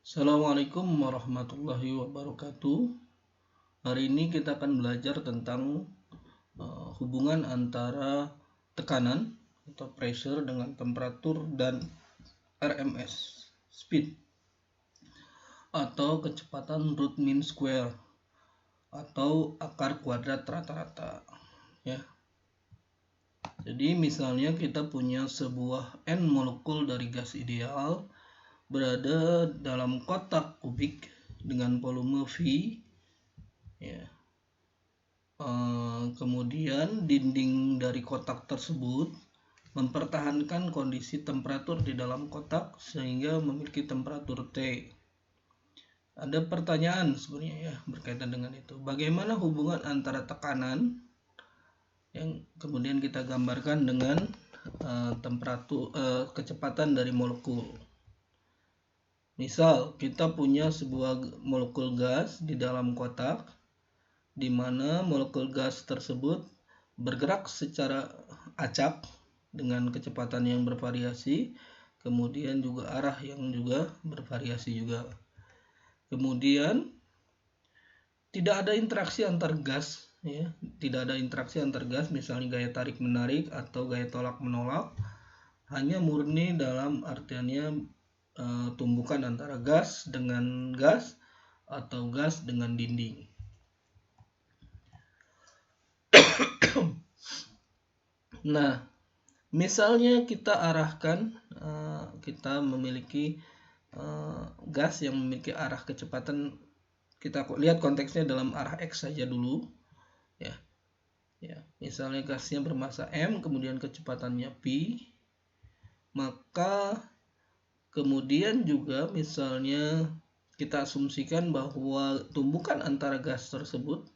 Assalamualaikum warahmatullahi wabarakatuh. Hari ini kita akan belajar tentang hubungan antara tekanan atau pressure dengan temperatur dan RMS, speed atau kecepatan root mean square atau akar kuadrat rata-rata. Ya. Jadi misalnya kita punya sebuah N molekul dari gas ideal berada dalam kotak kubik dengan volume V, ya. Kemudian dinding dari kotak tersebut mempertahankan kondisi temperatur di dalam kotak sehingga memiliki temperatur T. Ada pertanyaan sebenarnya ya berkaitan dengan itu. Bagaimana hubungan antara tekanan yang kemudian kita gambarkan dengan temperatur kecepatan dari molekul. Misal kita punya sebuah molekul gas di dalam kotak di mana molekul gas tersebut bergerak secara acak dengan kecepatan yang bervariasi, kemudian juga arah yang juga bervariasi juga. Kemudian tidak ada interaksi antar gas, ya, tidak ada interaksi antar gas, misalnya gaya tarik menarik atau gaya tolak menolak, hanya murni dalam artiannya tumbukan antara gas dengan gas atau gas dengan dinding. Nah, misalnya kita arahkan, kita memiliki gas yang memiliki arah kecepatan, kita lihat konteksnya dalam arah X saja dulu, ya. Misalnya gasnya bermassa M, kemudian kecepatannya P, maka kemudian juga misalnya kita asumsikan bahwa tumbukan antara gas tersebut,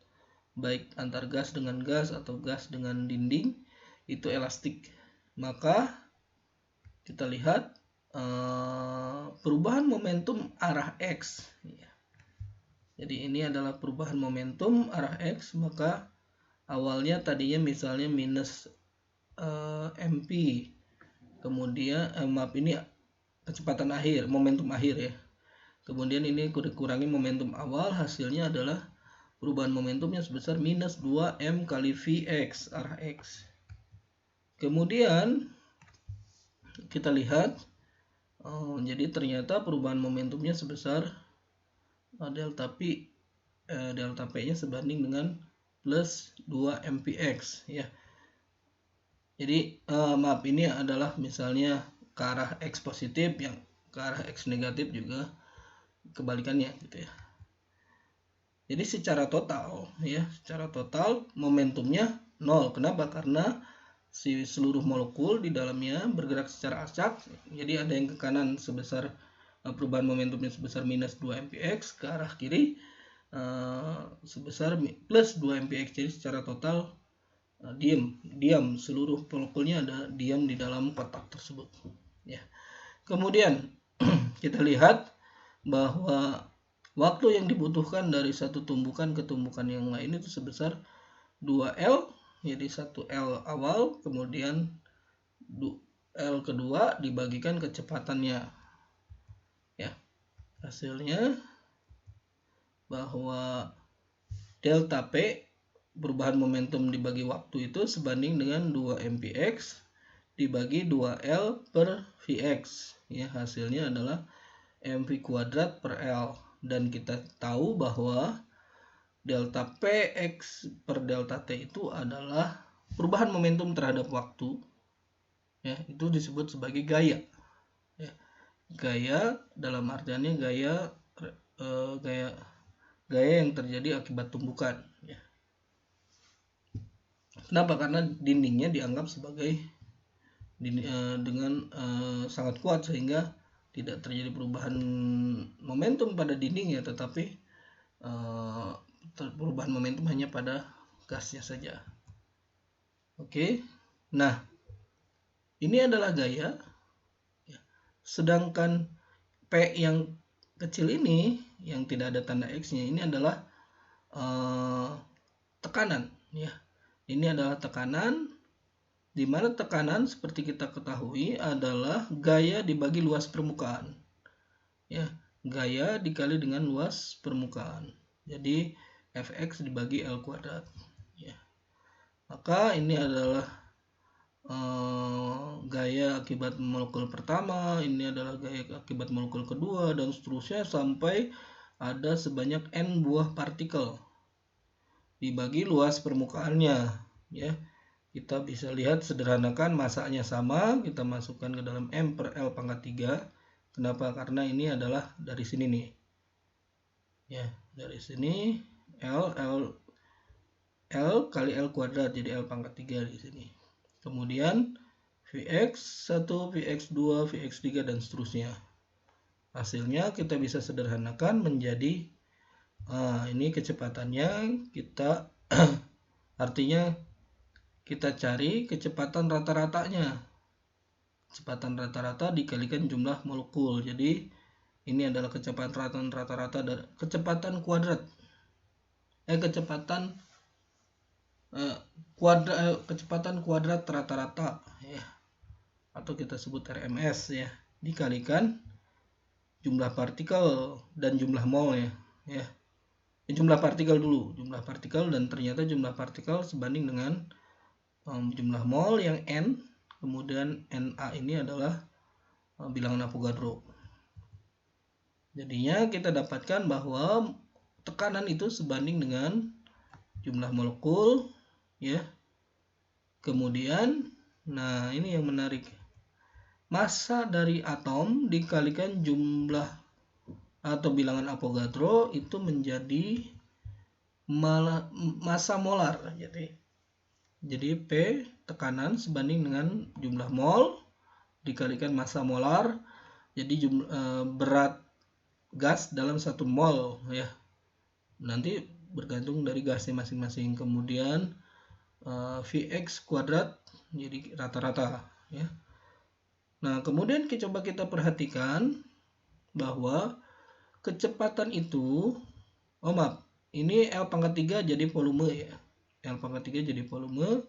baik antar gas dengan gas atau gas dengan dinding, itu elastik. Maka kita lihat perubahan momentum arah X. Jadi ini adalah perubahan momentum arah X, maka awalnya tadinya misalnya minus MP, kemudian ini kecepatan akhir, momentum akhir ya. Kemudian ini dikurangi momentum awal, hasilnya adalah perubahan momentumnya sebesar minus 2M kali Vx arah X. Kemudian kita lihat, jadi ternyata perubahan momentumnya sebesar delta P-nya sebanding dengan plus 2mPx ya. Jadi maaf, ini adalah misalnya ke arah X positif, yang ke arah X negatif juga kebalikannya gitu ya. Jadi secara total momentumnya 0. Kenapa? Karena si seluruh molekul di dalamnya bergerak secara acak. Jadi ada yang ke kanan sebesar perubahan momentumnya sebesar minus 2mPx, ke arah kiri sebesar plus 2mPx. Jadi secara total diam, seluruh molekulnya ada diam di dalam kotak tersebut ya. Kemudian kita lihat bahwa waktu yang dibutuhkan dari satu tumbukan ke tumbukan yang lain itu sebesar 2L. Jadi 1L awal, kemudian L kedua dibagikan kecepatannya ya. Hasilnya bahwa delta P, perubahan momentum dibagi waktu, itu sebanding dengan 2mPx dibagi 2L per Vx ya. Hasilnya adalah mv kuadrat per L, dan kita tahu bahwa delta Px per delta T itu adalah perubahan momentum terhadap waktu ya. Itu disebut sebagai gaya ya. Gaya dalam artiannya gaya yang terjadi akibat tumbukan ya. Kenapa? Karena dindingnya dianggap sebagai dengan sangat kuat sehingga tidak terjadi perubahan momentum pada dinding ya, tetapi perubahan momentum hanya pada gasnya saja. Oke. Nah, ini adalah gaya ya. Sedangkan P yang kecil ini yang tidak ada tanda X-nya ini adalah tekanan ya. Ini adalah tekanan, di mana tekanan seperti kita ketahui adalah gaya dibagi luas permukaan ya. gaya dikali dengan luas permukaan. Jadi Fx dibagi L kuadrat. Ya. Maka ini adalah gaya akibat molekul pertama, ini adalah gaya akibat molekul kedua, dan seterusnya sampai ada sebanyak N buah partikel dibagi luas permukaannya. Ya, kita bisa lihat sederhanakan, masanya sama, kita masukkan ke dalam M per L pangkat 3. Kenapa? Karena ini adalah dari sini nih. Ya, dari sini L kali L kuadrat, jadi L pangkat 3 di sini. Kemudian Vx1, Vx2, Vx3 dan seterusnya. Hasilnya kita bisa sederhanakan menjadi ini kecepatannya kita artinya kita cari kecepatan rata-ratanya. Kecepatan rata-rata dikalikan jumlah molekul. Jadi ini adalah kecepatan rata-rata dari kecepatan kuadrat. Kecepatan kuadrat rata-rata ya. Atau kita sebut RMS ya, dikalikan jumlah partikel dan jumlah mol ya. Jumlah partikel dulu, jumlah partikel, dan ternyata jumlah partikel sebanding dengan jumlah mol yang N, kemudian Na ini adalah bilangan Avogadro. Jadinya kita dapatkan bahwa tekanan itu sebanding dengan jumlah molekul ya. Kemudian nah ini yang menarik, massa dari atom dikalikan jumlah atau bilangan Avogadro itu menjadi massa molar. Jadi P tekanan sebanding dengan jumlah mol dikalikan massa molar, jadi berat gas dalam 1 mol ya. Nanti bergantung dari gasnya masing-masing. Kemudian Vx kuadrat jadi rata-rata ya. Nah, kemudian coba kita perhatikan bahwa kecepatan itu, ini L pangkat 3 jadi volume ya. L pangkat 3 jadi volume.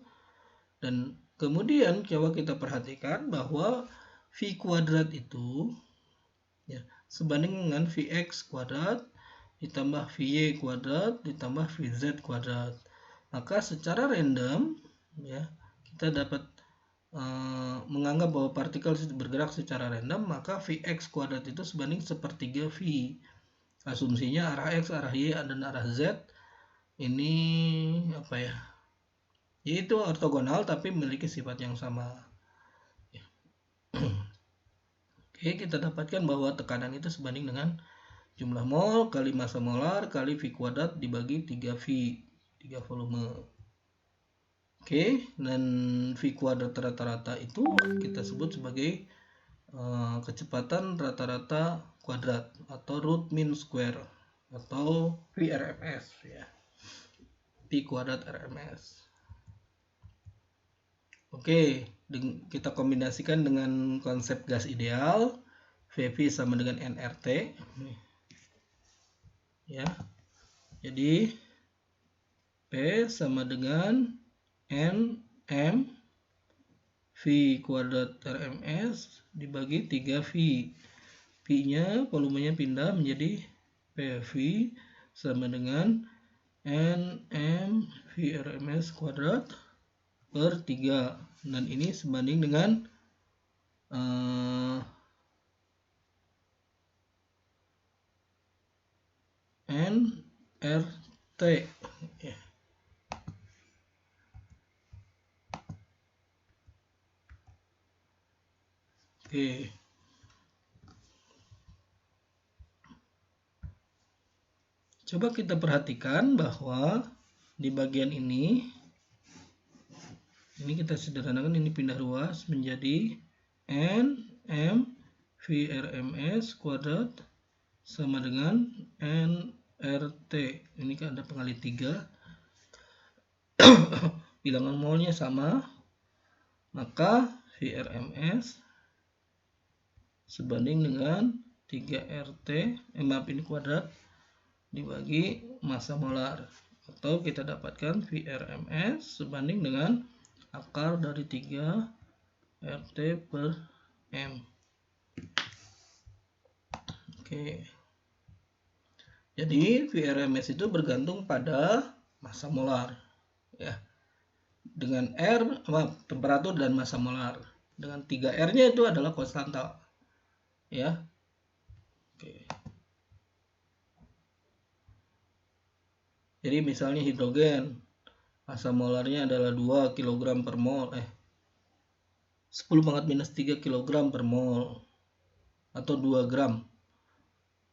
Dan kemudian coba kita perhatikan bahwa V kuadrat itu ya, sebanding dengan Vx kuadrat ditambah Vy kuadrat ditambah Vz kuadrat. Maka secara random ya, kita dapat menganggap bahwa partikel bergerak secara random, maka Vx kuadrat itu sebanding 1/3 V. Asumsinya arah X, arah Y, dan arah Z ini apa ya? Yaitu ortogonal tapi memiliki sifat yang sama. Oke, kita dapatkan bahwa tekanan itu sebanding dengan jumlah mol kali massa molar kali V kuadrat dibagi 3V, 3 volume. Oke, dan V kuadrat rata-rata itu kita sebut sebagai kecepatan rata-rata kuadrat atau root mean square atau VRMS ya. V kuadrat RMS. Oke, kita kombinasikan dengan konsep gas ideal. VV sama dengan nRT. Ya. Jadi P sama dengan Nm V kuadrat RMS dibagi 3V. V-nya volumenya pindah menjadi PV sama dengan Nm V RMS kuadrat per 3. Dan ini sebanding dengan nRT ya. Oke. Coba kita perhatikan bahwa di bagian ini kita sederhanakan, ini pindah ruas menjadi Nm V RMS kuadrat sama dengan nRT. Ini kan ada pengali 3. Bilangan molnya sama, maka VRMS sebanding dengan 3RT ini kuadrat dibagi massa molar, atau kita dapatkan VRMS sebanding dengan akar dari 3RT per M. Oke. Jadi VRMS itu bergantung pada massa molar, ya. Dengan temperatur dan massa molar. Dengan 3R-nya itu adalah konstanta, ya. Oke. Jadi misalnya hidrogen, massa molarnya adalah 2 kg per mol, 10⁻³ kg per mol, atau 2 gram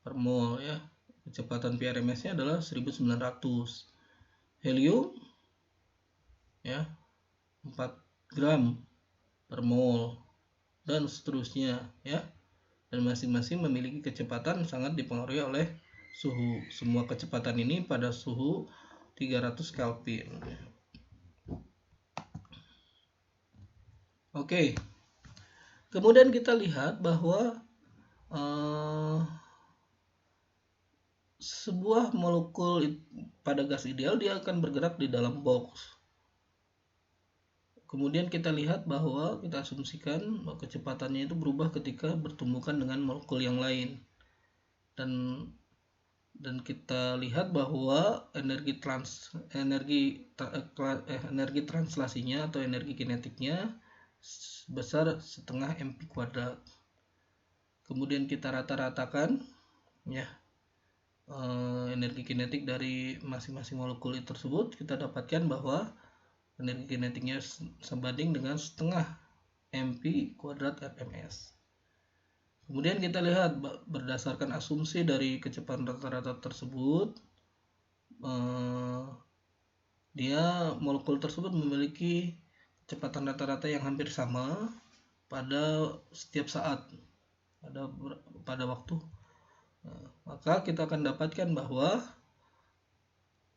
per mol, ya. Kecepatan PRMS-nya adalah 1900. Helium, ya, 4 gram per mol, dan seterusnya, ya. Dan masing-masing memiliki kecepatan sangat dipengaruhi oleh suhu. Semua kecepatan ini pada suhu 300 Kelvin. Oke. Kemudian kita lihat bahwa sebuah molekul pada gas ideal dia akan bergerak di dalam box. Kemudian kita lihat bahwa kita asumsikan bahwa kecepatannya itu berubah ketika bertumbukan dengan molekul yang lain. Dan kita lihat bahwa energi translasinya atau energi kinetiknya sebesar setengah mp². Kemudian kita rata-ratakan, ya, energi kinetik dari masing-masing molekul tersebut, kita dapatkan bahwa energi kinetiknya sebanding dengan setengah mp² RMS. Kemudian kita lihat berdasarkan asumsi dari kecepatan rata-rata tersebut, dia molekul tersebut memiliki kecepatan rata-rata yang hampir sama pada setiap saat, pada waktu. Maka kita akan dapatkan bahwa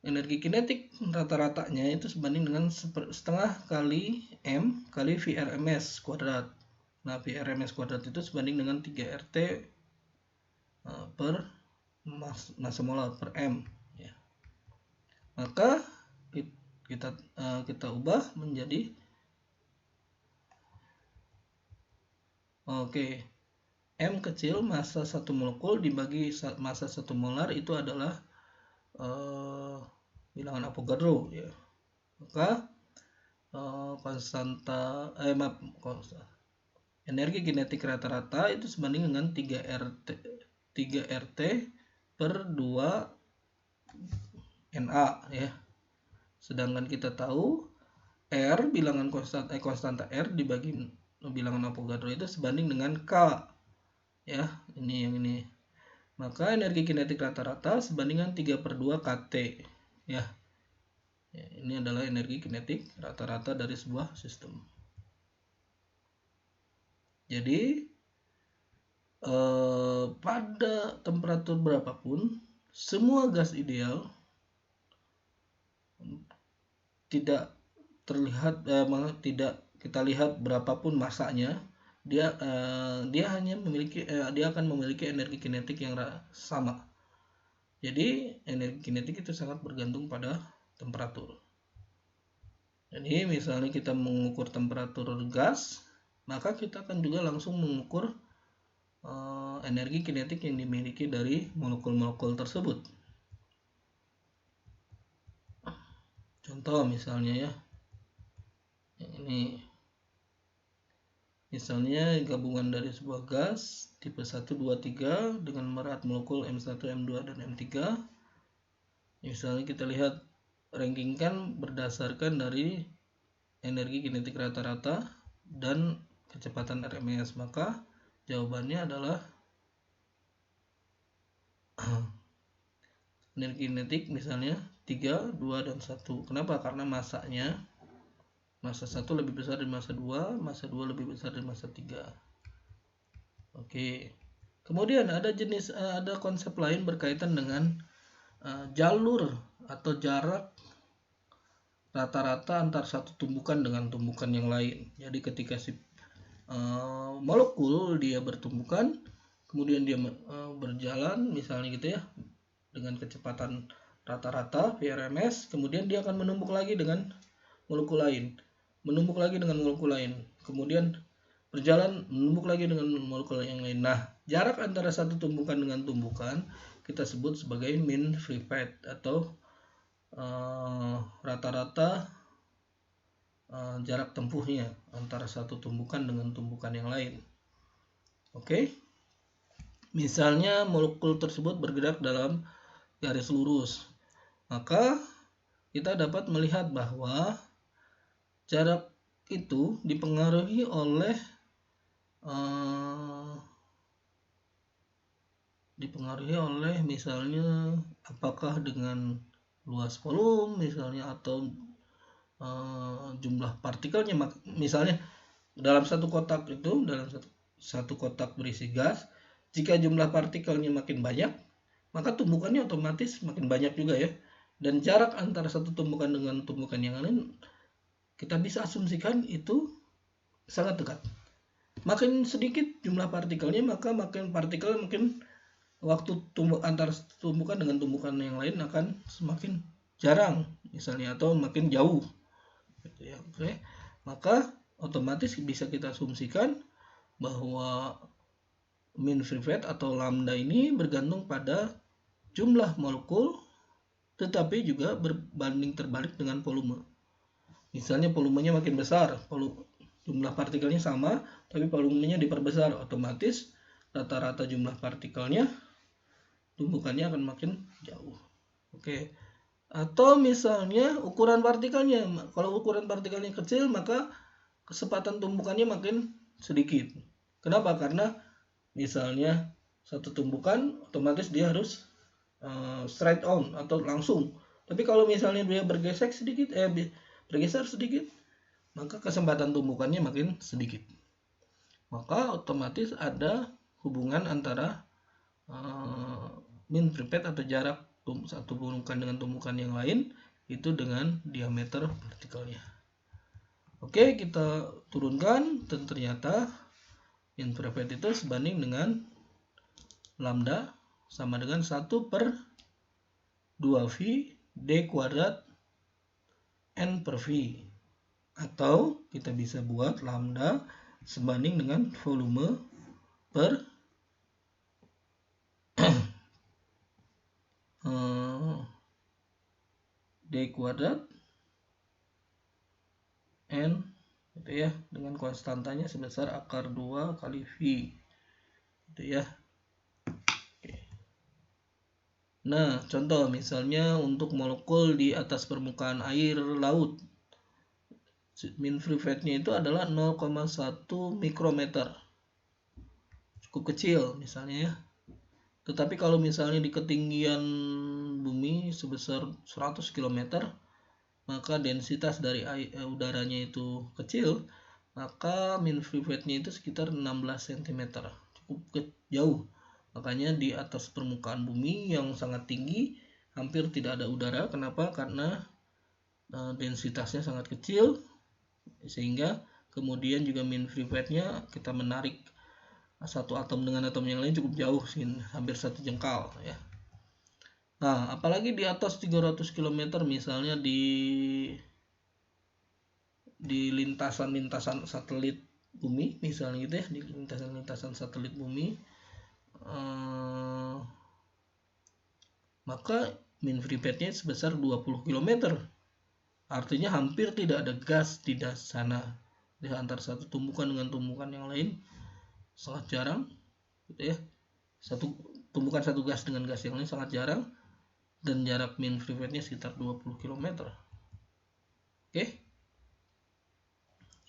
energi kinetik rata-ratanya itu sebanding dengan setengah kali M kali VRMS kuadrat. Nah, VRMS kuadrat itu sebanding dengan 3RT per massa molar per M, ya. Maka kita ubah menjadi M kecil massa satu molekul dibagi massa 1 molar itu adalah bilangan Avogadro, ya. Maka energi kinetik rata-rata itu sebanding dengan 3RT per 2 Na, ya. Sedangkan kita tahu R, bilangan konstanta R dibagi bilangan Avogadro itu sebanding dengan K, ya. Ini yang ini. Maka energi kinetik rata-rata sebanding dengan 3/2 kT, ya. Ini adalah energi kinetik rata-rata dari sebuah sistem. Jadi pada temperatur berapapun, semua gas ideal tidak terlihat, tidak kita lihat berapapun masanya, dia akan memiliki energi kinetik yang sama. Jadi energi kinetik itu sangat bergantung pada temperatur. Jadi misalnya kita mengukur temperatur gas, maka kita akan juga langsung mengukur energi kinetik yang dimiliki dari molekul-molekul tersebut. Contoh misalnya, ya, ini misalnya gabungan dari sebuah gas tipe 1, 2, 3 dengan berat molekul M1, M2, dan M3. Misalnya kita lihat rankingkan berdasarkan dari energi kinetik rata-rata dan kecepatan RMS, maka jawabannya adalah energi kinetik misalnya 3, 2, dan 1. Kenapa? Karena masanya, massa 1 lebih besar dari massa 2, massa 2 lebih besar dari massa 3. Oke. Kemudian ada konsep lain berkaitan dengan jalur atau jarak rata-rata antar satu tumbukan dengan tumbukan yang lain. Jadi ketika si molekul dia bertumbukan, kemudian dia berjalan misalnya gitu, ya, dengan kecepatan rata-rata VRMS, kemudian dia akan menumpuk lagi dengan molekul lain, kemudian berjalan menumbuk lagi dengan molekul yang lain. Nah, jarak antara satu tumbukan dengan tumbukan kita sebut sebagai mean free path atau rata-rata jarak tempuhnya antara satu tumbukan dengan tumbukan yang lain. Oke. Misalnya molekul tersebut bergerak dalam garis lurus, maka kita dapat melihat bahwa jarak itu dipengaruhi oleh misalnya apakah dengan luas volume misalnya atau jumlah partikelnya. Misalnya dalam satu kotak berisi gas, jika jumlah partikelnya makin banyak, maka tumbukannya otomatis makin banyak juga ya. Dan jarak antara satu tumbukan dengan tumbukan yang lain kita bisa asumsikan itu sangat dekat. Makin sedikit jumlah partikelnya, maka makin waktu antara tumbukan dengan tumbukan yang lain akan semakin jarang misalnya atau makin jauh. Oke. Maka otomatis bisa kita asumsikan bahwa mean free path atau lambda ini bergantung pada jumlah molekul, tetapi juga berbanding terbalik dengan volume. Misalnya volumenya makin besar, jumlah partikelnya sama, tapi volumenya diperbesar, otomatis rata-rata jumlah partikelnya tumbukannya akan makin jauh. Oke. Atau misalnya ukuran partikelnya, kalau ukuran partikelnya kecil maka kecepatan tumbukannya makin sedikit. Kenapa? Karena misalnya satu tumbukan otomatis dia harus straight on atau langsung. Tapi kalau misalnya dia bergeser sedikit, maka kecepatan tumbukannya makin sedikit. Maka otomatis ada hubungan antara mean free path atau jarak satu tumbukan dengan tumbukan yang lain itu dengan diameter partikelnya. Oke, kita turunkan dan ternyata mean free path itu sebanding dengan lambda sama dengan 1/2V d kuadrat n per v, atau kita bisa buat lambda sebanding dengan volume per d kuadrat n gitu ya, dengan konstantanya sebesar akar 2 kali v gitu ya. Nah, contoh misalnya untuk molekul di atas permukaan air laut, mean free path-nya itu adalah 0,1 mikrometer, cukup kecil misalnya ya. Tetapi kalau misalnya di ketinggian bumi sebesar 100 km, maka densitas dari udaranya itu kecil, maka mean free path-nya itu sekitar 16 cm, cukup jauh. Makanya di atas permukaan bumi yang sangat tinggi hampir tidak ada udara. Kenapa? Karena densitasnya sangat kecil, sehingga kemudian juga mean free path-nya kita menarik satu atom dengan atom yang lain cukup jauh, hampir satu jengkal ya. Nah, apalagi di atas 300 km misalnya di lintasan-lintasan satelit bumi misalnya gitu ya, di lintasan-lintasan satelit bumi, maka mean free path-nya sebesar 20 km. Artinya hampir tidak ada gas di sana. Di antara satu tumbukan dengan tumbukan yang lain sangat jarang gitu ya. Tumbukan satu gas dengan gas yang lain sangat jarang, dan jarak mean free path-nya sekitar 20 km. Oke.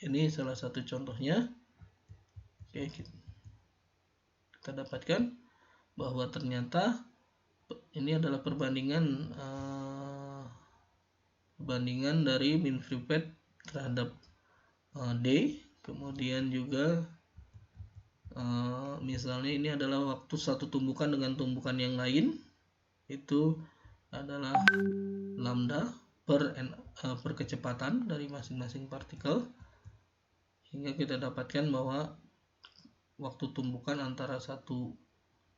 Ini salah satu contohnya. Oke, kita dapatkan bahwa ternyata ini adalah perbandingan dari mean free path terhadap D. Kemudian juga misalnya ini adalah waktu satu tumbukan dengan tumbukan yang lain, itu adalah lambda per kecepatan dari masing-masing partikel, hingga kita dapatkan bahwa waktu tumbukan antara satu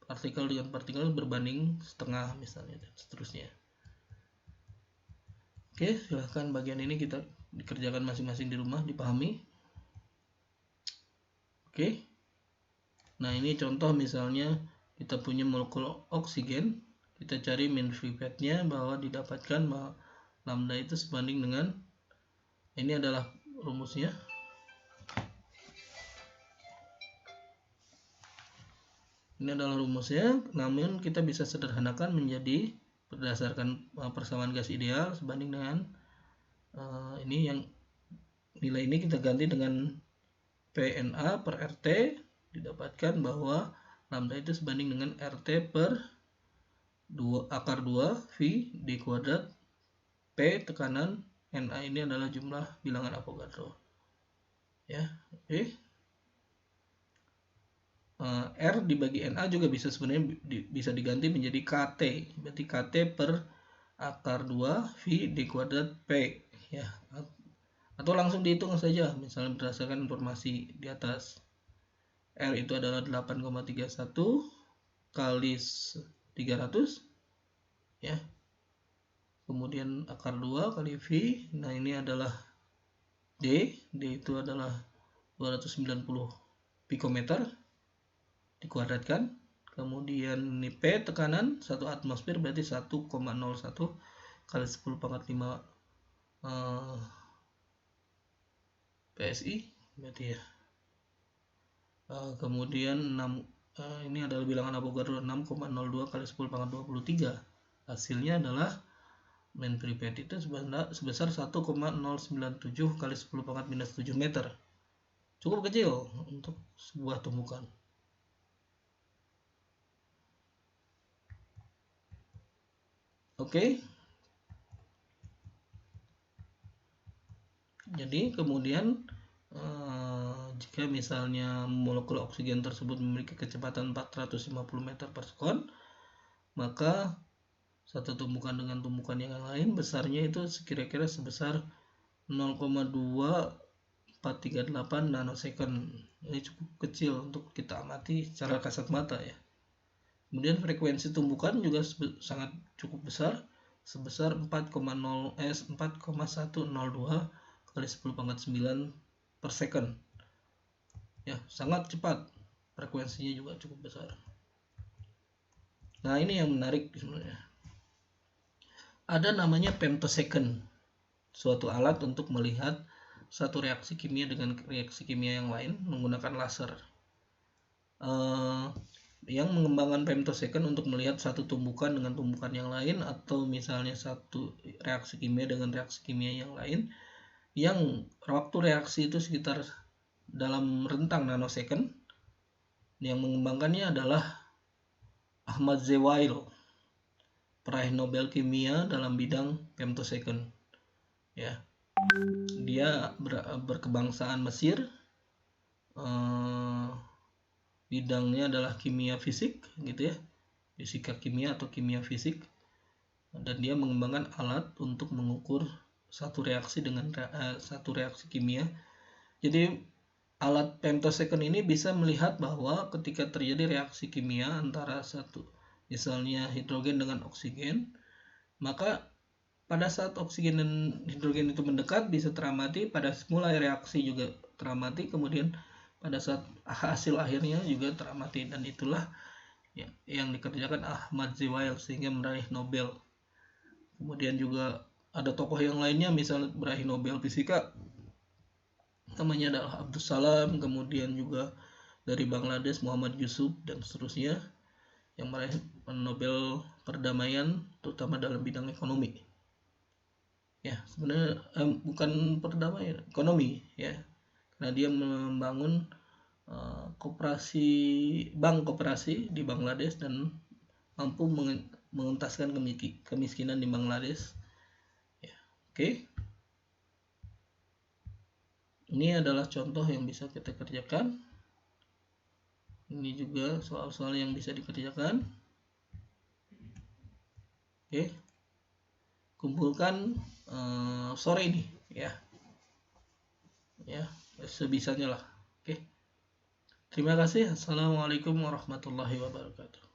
partikel dengan partikel berbanding setengah misalnya, dan seterusnya. Oke, silahkan bagian ini kita dikerjakan masing-masing di rumah, dipahami. Oke. Nah, ini contoh misalnya kita punya molekul oksigen, kita cari mean free path-nya bahwa didapatkan bahwa lambda itu sebanding dengan, ini adalah rumusnya. Ini adalah rumusnya, namun kita bisa sederhanakan menjadi berdasarkan persamaan gas ideal sebanding dengan ini, yang nilai ini kita ganti dengan PNA per RT, didapatkan bahwa lambda itu sebanding dengan RT per akar 2 V D kuadrat P tekanan Na ini adalah jumlah bilangan Avogadro. Ya, oke. R dibagi Na juga bisa sebenarnya bisa diganti menjadi KT, berarti KT per akar 2 V D kuadrat P, ya. Atau langsung dihitung saja, misalnya berdasarkan informasi di atas. R itu adalah 8,31 kali 300, ya. Kemudian akar 2 kali V, nah ini adalah D itu adalah 290 pikometer dikuadratkan. Kemudian ini P tekanan 1 atmosfer, berarti 1,01 kali 10 pangkat 5 PSI, berarti ya. Kemudian 6, ini adalah bilangan Avogadro 6,02 kali 10 pangkat 23. Hasilnya adalah mean free path itu sebesar 1,097 kali 10 pangkat minus 7 meter. Cukup kecil untuk sebuah tumbukan. Oke. Jadi kemudian jika misalnya molekul oksigen tersebut memiliki kecepatan 450 meter per sekon, maka satu tumbukan dengan tumbukan yang lain besarnya itu kira-kira sebesar 0,2438 nanosecond. Ini cukup kecil untuk kita amati secara kasat mata, ya. Kemudian frekuensi tumbukan juga sangat cukup besar, sebesar 4,102 kali 10 pangkat 9 per second. Ya, sangat cepat. Frekuensinya juga cukup besar. Nah, ini yang menarik sebenarnya. Ada namanya femtosecond, suatu alat untuk melihat satu reaksi kimia dengan reaksi kimia yang lain menggunakan laser. Yang mengembangkan femtosecond untuk melihat satu tumbukan dengan tumbukan yang lain, atau misalnya satu reaksi kimia dengan reaksi kimia yang lain, yang waktu reaksi itu sekitar dalam rentang nanosecond. Yang mengembangkannya adalah Ahmad Zewail, peraih Nobel kimia dalam bidang femtosecond. Ya, dia berkebangsaan Mesir. Bidangnya adalah kimia fisik, gitu ya, fisika kimia atau kimia fisik, dan dia mengembangkan alat untuk mengukur satu reaksi dengan satu reaksi kimia. Jadi alat femtosecond ini bisa melihat bahwa ketika terjadi reaksi kimia antara satu, misalnya hidrogen dengan oksigen, maka pada saat oksigen dan hidrogen itu mendekat bisa teramati, pada mulai reaksi juga teramati, kemudian pada saat hasil akhirnya juga teramati, dan itulah yang dikerjakan Ahmad Zewail sehingga meraih Nobel. Kemudian juga ada tokoh yang lainnya misalnya meraih Nobel fisika, namanya adalah Abdus Salam, kemudian juga dari Bangladesh Muhammad Yusuf, dan seterusnya, yang meraih Nobel perdamaian terutama dalam bidang ekonomi. Ya, sebenarnya bukan perdamaian, ekonomi, ya. Karena dia membangun bank koperasi di Bangladesh dan mampu mengentaskan kemiskinan di Bangladesh. Ya, oke. Ini adalah contoh yang bisa kita kerjakan. Ini juga soal-soal yang bisa dikerjakan. Oke. Kumpulkan sore ini, ya. Ya, sebisanya lah. Oke. Terima kasih. Assalamualaikum warahmatullahi wabarakatuh.